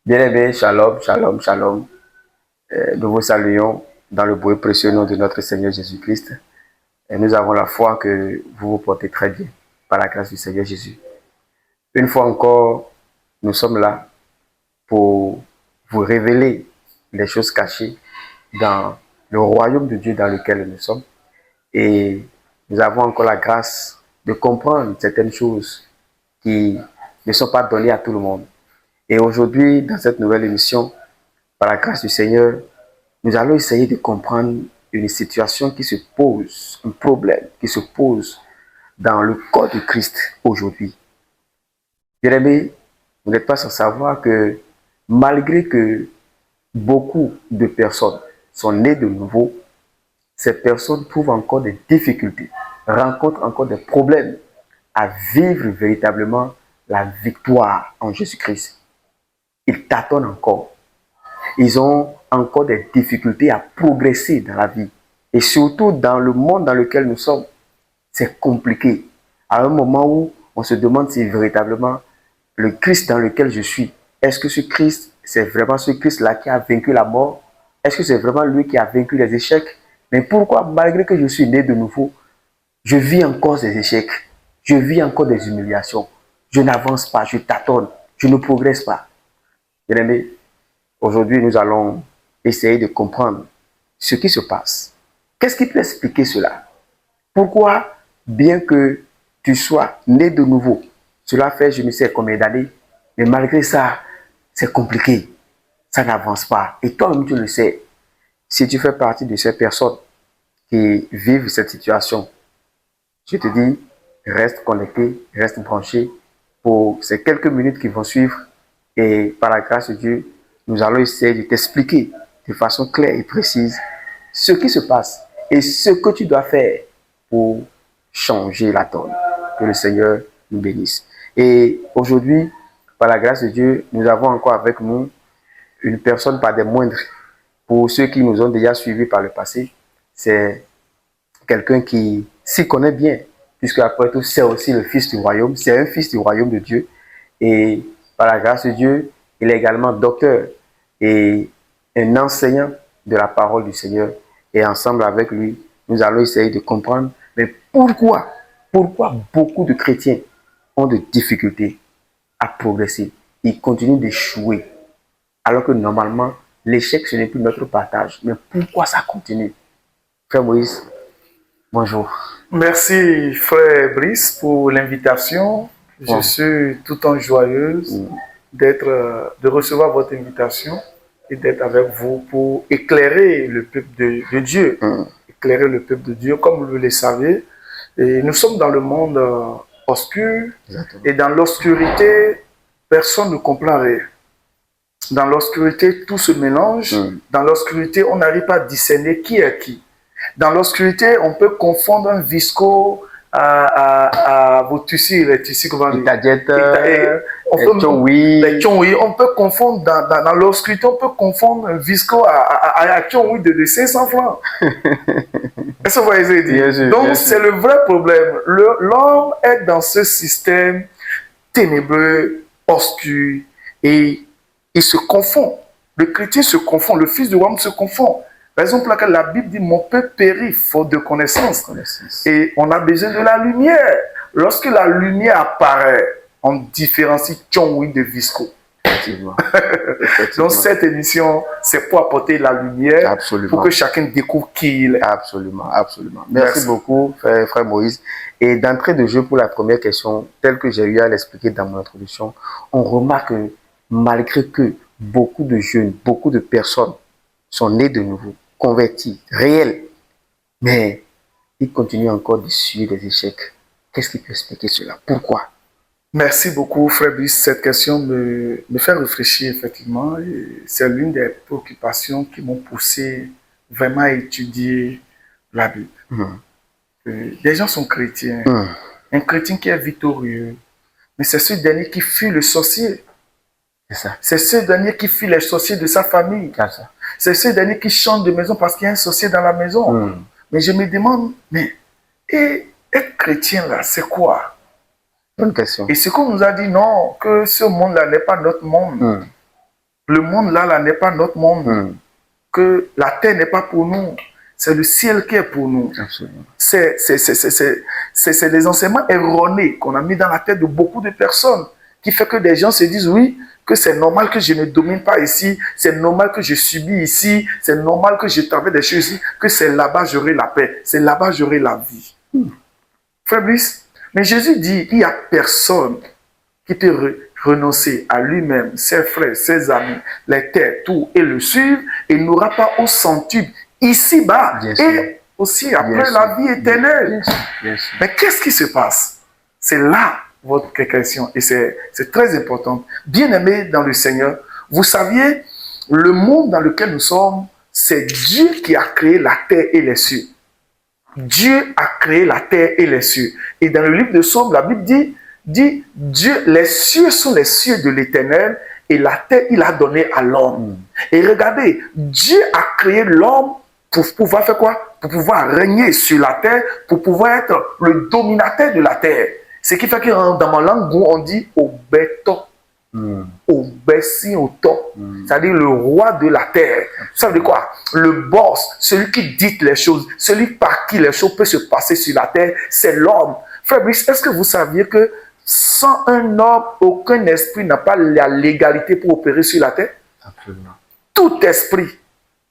Bien-aimés, shalom, shalom, shalom. Nous vous saluons dans le beau et précieux nom de notre Seigneur Jésus-Christ. Et nous avons la foi que vous vous portez très bien par la grâce du Seigneur Jésus. Une fois encore, nous sommes là pour vous révéler les choses cachées dans le royaume de Dieu dans lequel nous sommes. Et nous avons encore la grâce de comprendre certaines choses qui ne sont pas données à tout le monde. Et aujourd'hui, dans cette nouvelle émission, par la grâce du Seigneur, nous allons essayer de comprendre une situation qui se pose, un problème qui se pose dans le corps de Christ aujourd'hui. Bien aimé, vous n'êtes pas sans savoir que malgré que beaucoup de personnes sont nées de nouveau, ces personnes trouvent encore des difficultés, rencontrent encore des problèmes à vivre véritablement la victoire en Jésus-Christ. Ils tâtonnent encore. Ils ont encore des difficultés à progresser dans la vie. Et surtout dans le monde dans lequel nous sommes, c'est compliqué. À un moment où on se demande si véritablement le Christ dans lequel je suis, est-ce que ce Christ, c'est vraiment ce Christ-là qui a vaincu la mort? Est-ce que c'est vraiment lui qui a vaincu les échecs? Mais pourquoi, malgré que je suis né de nouveau, je vis encore des échecs, je vis encore des humiliations, je n'avance pas, je tâtonne, je ne progresse pas? Bien aimé, aujourd'hui, nous allons essayer de comprendre ce qui se passe. Qu'est-ce qui peut expliquer cela? Pourquoi, bien que tu sois né de nouveau, cela fait je ne sais combien d'années, mais malgré ça, c'est compliqué. Ça n'avance pas. Et toi-même, tu le sais. Si tu fais partie de ces personnes qui vivent cette situation, je te dis, reste connecté, reste branché pour ces quelques minutes qui vont suivre. Et par la grâce de Dieu, nous allons essayer de t'expliquer de façon claire et précise ce qui se passe et ce que tu dois faire pour changer la donne. Que le Seigneur nous bénisse. Et aujourd'hui, par la grâce de Dieu, nous avons encore avec nous une personne pas des moindres. Pour ceux qui nous ont déjà suivis par le passé, c'est quelqu'un qui s'y connaît bien, puisque après tout, c'est aussi le fils du royaume, c'est un fils du royaume de Dieu. Et par la grâce de Dieu, il est également docteur et un enseignant de la parole du Seigneur. Et ensemble avec lui, nous allons essayer de comprendre, mais pourquoi beaucoup de chrétiens ont de difficultés à progresser. Ils continuent d'échouer. Alors que normalement, l'échec, ce n'est plus notre partage. Mais pourquoi ça continue? Frère Moïse, bonjour. Merci, frère Brice, pour l'invitation. Je suis tout en joyeuse de recevoir votre invitation et d'être avec vous pour éclairer le peuple de Dieu. Éclairer le peuple de Dieu, comme vous le savez. Et nous sommes dans le monde obscur. Exactement. Et dans l'obscurité, personne ne comprend rien. Dans l'obscurité, tout se mélange. Dans l'obscurité, on n'arrive pas à discerner qui est qui. Dans l'obscurité, on peut confondre un visco à vos tissus, les tissus que vous avez. On peut confondre dans l'obscurité, on peut confondre un visco à Tchonwi de 500 francs. Est-ce que vous voyez ce que je dis? Donc, c'est le vrai problème. L'homme est dans ce système ténébreux, obscur, et il se confond. Le chrétien se confond, le fils du royaume se confond. Raison pour laquelle la Bible dit mon peuple périt faute de connaissance. Et on a besoin de la lumière. Lorsque la lumière apparaît, on différencie Tchonwi de Visco. Effectivement. Donc cette émission, c'est pour apporter la lumière, pour que chacun découvre qui il est. Absolument, absolument. Merci beaucoup, frère Moïse. Et d'entrée de jeu pour la première question, telle que j'ai eu à l'expliquer dans mon introduction, on remarque que malgré que beaucoup de jeunes, beaucoup de personnes sont nées de nouveau, convertis, réels, mais ils continuent encore de suivre des échecs. Qu'est-ce qui peut expliquer cela? Pourquoi? Merci beaucoup, frère Brice. Cette question me fait réfléchir, effectivement. C'est l'une des préoccupations qui m'ont poussé vraiment à étudier la Bible. Les gens sont chrétiens. Un chrétien qui est victorieux, mais c'est ce dernier qui fuit le sorcier. C'est ce dernier qui fuit les sorciers de sa famille. C'est ce dernier qui change de maison parce qu'il y a un sorcier dans la maison. Mais je me demande, mais être chrétien là, c'est quoi? Bonne question. Et ce qu'on nous a dit, non, que ce monde-là n'est pas notre monde. Le monde là n'est pas notre monde. Que la terre n'est pas pour nous. C'est le ciel qui est pour nous. C'est des enseignements erronés qu'on a mis dans la tête de beaucoup de personnes qui fait que des gens se disent oui, que c'est normal que je ne domine pas ici, c'est normal que je subis ici, c'est normal que je travaille des choses ici, que c'est là-bas j'aurai la paix, c'est là-bas j'aurai la vie. Frère Brice, mais Jésus dit, il n'y a personne qui peut renoncer à lui-même, ses frères, ses amis, les terres, tout, et le suivre, et n'aura pas au centuple ici-bas, et aussi après la vie éternelle. Mais qu'est-ce qui se passe? C'est là votre question, et c'est très important. Bien-aimés dans le Seigneur, vous saviez, le monde dans lequel nous sommes, c'est Dieu qui a créé la terre et les cieux. Dieu a créé la terre et les cieux. Et dans le livre de Psaume, la Bible dit Dieu, les cieux sont les cieux de l'Éternel et la terre, il a donné à l'homme. Et regardez, Dieu a créé l'homme pour pouvoir faire quoi? Pour pouvoir régner sur la terre, pour pouvoir être le dominateur de la terre. Ce qui fait que dans ma langue, on dit Obeto. Obesi Oto. C'est-à-dire le roi de la terre. Ça veut dire quoi? Le boss, celui qui dit les choses, celui par qui les choses peuvent se passer sur la terre, c'est l'homme. Frère Brice, est-ce que vous saviez que sans un homme, aucun esprit n'a pas la légalité pour opérer sur la terre? Absolument. Tout esprit,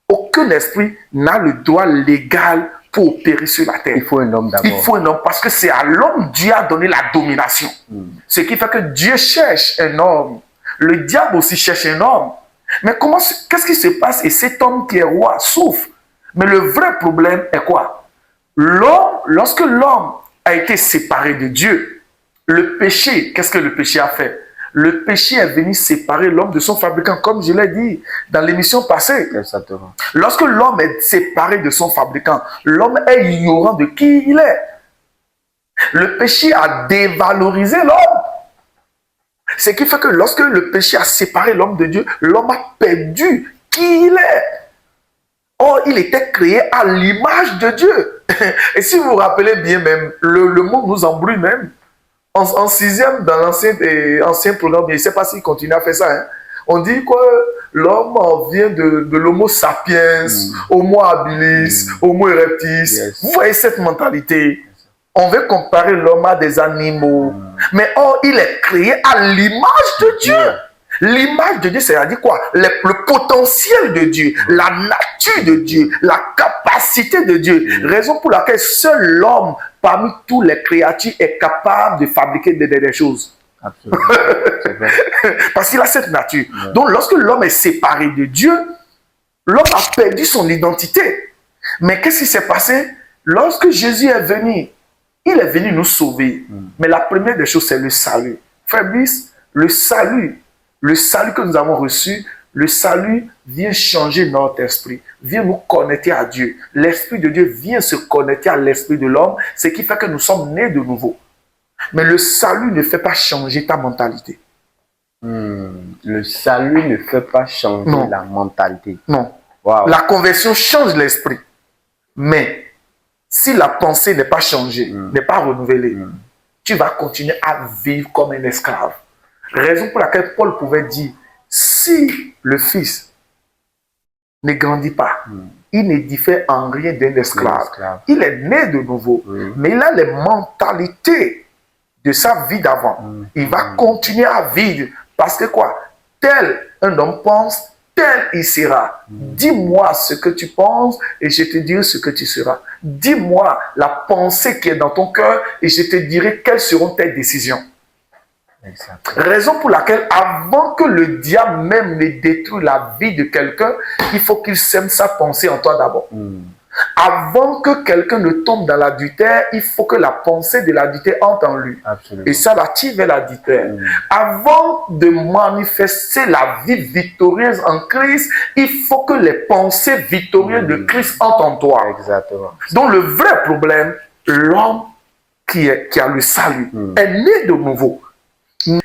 aucun esprit n'a le droit légal pour opérer sur la terre. Il faut un homme d'abord. Il faut un homme parce que c'est à l'homme Dieu a donné la domination. Ce qui fait que Dieu cherche un homme. Le diable aussi cherche un homme. Mais qu'est-ce qui se passe? Et cet homme qui est roi souffre. Mais le vrai problème est quoi? L'homme, lorsque l'homme a été séparé de Dieu, le péché, qu'est-ce que le péché a fait? Le péché est venu séparer l'homme de son fabricant, comme je l'ai dit dans l'émission passée. Exactement. Lorsque l'homme est séparé de son fabricant, l'homme est ignorant de qui il est. Le péché a dévalorisé l'homme. Ce qui fait que lorsque le péché a séparé l'homme de Dieu, l'homme a perdu qui il est. Or, il était créé à l'image de Dieu. Et si vous vous rappelez bien même, le monde nous embrouille même. En sixième, dans l'ancien programme, je ne sais pas s'il continue à faire ça, hein. On dit que l'homme vient de l'homo sapiens, homo habilis, homo erectus. Vous voyez cette mentalité? On veut comparer l'homme à des animaux. Mais or, il est créé à l'image de Dieu. L'image de Dieu, c'est-à-dire quoi? Le potentiel de Dieu, la nature de Dieu, la capacité de Dieu. Raison pour laquelle seul l'homme, parmi tous les créatures, est capable de fabriquer des choses. Absolument. Parce qu'il a cette nature. Donc, lorsque l'homme est séparé de Dieu, l'homme a perdu son identité. Mais qu'est-ce qui s'est passé? Lorsque Jésus est venu, il est venu nous sauver. Mais la première des choses, c'est le salut. Frère Brice, le salut que nous avons reçu, le salut vient changer notre esprit, vient nous connecter à Dieu. L'esprit de Dieu vient se connecter à l'esprit de l'homme, ce qui fait que nous sommes nés de nouveau. Mais le salut ne fait pas changer ta mentalité. Le salut ne fait pas changer la mentalité. Non. Wow. La conversion change l'esprit. Mais si la pensée n'est pas changée, n'est pas renouvelée, tu vas continuer à vivre comme un esclave. Raison pour laquelle Paul pouvait dire, si le Fils ne grandit pas, il ne diffère en rien d'un esclave. Il est né de nouveau, mais il a les mentalités de sa vie d'avant. Il va continuer à vivre parce que quoi? Tel un homme pense, tel il sera. Dis-moi ce que tu penses et je te dirai ce que tu seras. Dis-moi la pensée qui est dans ton cœur et je te dirai quelles seront tes décisions. Exactement. Raison pour laquelle, avant que le diable même ne détruise la vie de quelqu'un, il faut qu'il sème sa pensée en toi d'abord. Avant que quelqu'un ne tombe dans l'adultère, il faut que la pensée de l'adultère entre en lui. Absolument. Et ça l'attire vers l'adultère. Avant de manifester la vie victorieuse en Christ, il faut que les pensées victorieuses de Christ entrent en toi. Exactement. Donc le vrai problème, l'homme qui a le salut est né de nouveau.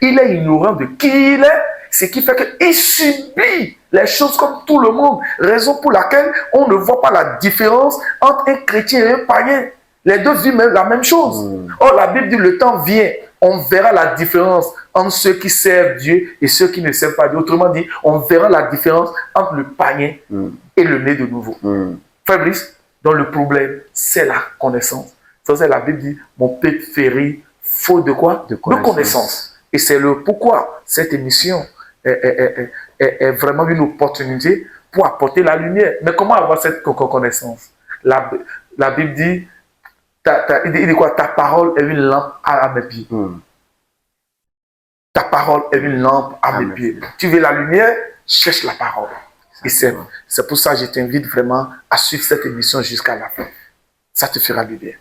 Il est ignorant de qui il est, ce qui fait qu'il subit les choses comme tout le monde. Raison pour laquelle on ne voit pas la différence entre un chrétien et un païen. Les deux vivent la même chose. Or, la Bible dit, le temps vient, on verra la différence entre ceux qui servent Dieu et ceux qui ne servent pas Dieu. Autrement dit, on verra la différence entre le païen et le né de nouveau. Frère Brice, donc le problème, c'est la connaissance. Ça, c'est la Bible dit, mon peuple férit, faute de quoi? De connaissance. Et c'est le pourquoi cette émission est vraiment une opportunité pour apporter la lumière. Mais comment avoir cette connaissance? La Bible dit, il dit quoi? Ta parole est une lampe à mes pieds. Ta parole est une lampe à mes pieds. Tu veux la lumière? Cherche la parole. Et c'est pour ça que je t'invite vraiment à suivre cette émission jusqu'à la fin. Ça te fera du bien.